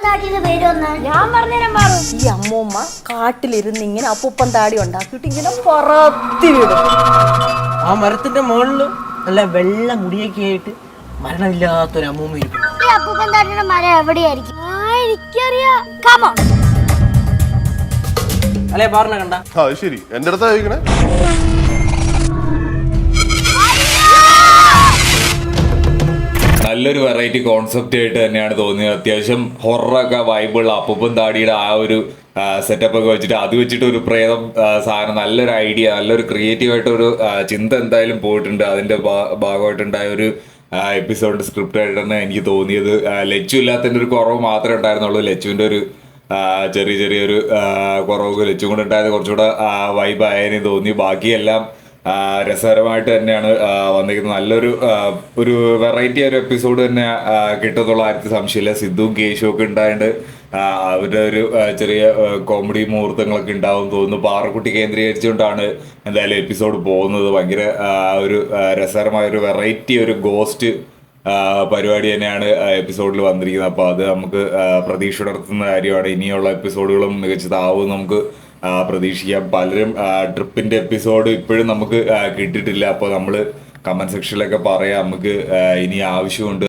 താടിയുടെ പേര് വന്ന ഞാൻ പറഞ്ഞുതരാൻ മാറും. ഈ അമ്മൂമ്മ കാട്ടിലിരുന്ന് ഇങ്ങനെ അപ്പൂപ്പൻ താടി ഉണ്ടാക്കിയിട്ട് ഇങ്ങനെ പറത്തി വിടും. ആ മരത്തിന്റെ മുകളില് നല്ല വെള്ള മുടിയൊക്കെ ആയിട്ട് മരണമില്ലാത്തൊരു അമ്മൂമ്മ ഇരിക്കും. ഈ അപ്പൂപ്പൻ താടിയുടെ മരം എവിടെയായിരിക്കും? എനിക്കറിയാം. കമോ അല്ലെ പറഞ്ഞ കണ്ട ശരി എന്റെ അടുത്താ ചോദിക്കണേ. നല്ലൊരു വെറൈറ്റി കോൺസെപ്റ്റ് ആയിട്ട് തന്നെയാണ് തോന്നിയത്. അത്യാവശ്യം ഹൊറൊക്കെ വൈബിളുള്ള അപ്പൂപ്പൻ താടിയുടെ ആ ഒരു സെറ്റപ്പ് ഒക്കെ വെച്ചിട്ട് അത് വെച്ചിട്ട് ഒരു പ്രേതം സാധനം, നല്ലൊരു ഐഡിയ, നല്ലൊരു ക്രിയേറ്റീവ് ആയിട്ടൊരു ചിന്ത എന്തായാലും പോയിട്ടുണ്ട്. അതിന്റെ ഭാഗമായിട്ടുണ്ടായ ഒരു എപ്പിസോഡിന്റെ സ്ക്രിപ്റ്റ് ആയിട്ടാണ് എനിക്ക് തോന്നിയത്. ലച്ചു ഇല്ലാത്തതിന്റെ ഒരു കുറവ് മാത്രമേ ഉണ്ടായിരുന്നുള്ളൂ. ലച്ചുവിന്റെ ഒരു ചെറിയൊരു കുറവ് ലച്ചു കൊണ്ട് ഉണ്ടായത് കുറച്ചുകൂടെ വൈബ് ആയതിന് തോന്നി. ബാക്കിയെല്ലാം രസകരമായിട്ട് തന്നെയാണ് വന്നിരിക്കുന്നത്. നല്ലൊരു ഒരു വെറൈറ്റി ഒരു എപ്പിസോഡ് തന്നെ കിട്ടുന്നുള്ള കാര്യത്തിൽ സംശയമില്ല. സിദ്ധുവും കേശുവും ഒക്കെ ഉണ്ടായിട്ട് അവരുടെ ഒരു ചെറിയ കോമഡി മുഹൂർത്തങ്ങളൊക്കെ ഉണ്ടാവും തോന്നുന്നു. പാറക്കുട്ടി കേന്ദ്രീകരിച്ചുകൊണ്ടാണ് എന്തായാലും എപ്പിസോഡ് പോകുന്നത്. ഭയങ്കര ഒരു രസകരമായ ഒരു വെറൈറ്റി ഒരു ഗോസ്റ്റ് പരിപാടി തന്നെയാണ് എപ്പിസോഡിൽ വന്നിരിക്കുന്നത്. അപ്പോൾ അത് നമുക്ക് പ്രതീക്ഷ ഉണർത്തുന്ന കാര്യമാണ്. ഇനിയുള്ള എപ്പിസോഡുകളും മികച്ചതാവും നമുക്ക് പ്രതീക്ഷിക്കാം. പലരും ട്രിപ്പിന്റെ എപ്പിസോഡ് ഇപ്പോഴും നമുക്ക് കിട്ടിയിട്ടില്ല. അപ്പോൾ നമ്മൾ കമന്റ് സെക്ഷനിലൊക്കെ പറയാം, നമുക്ക് ഇനി ആവശ്യമുണ്ട്.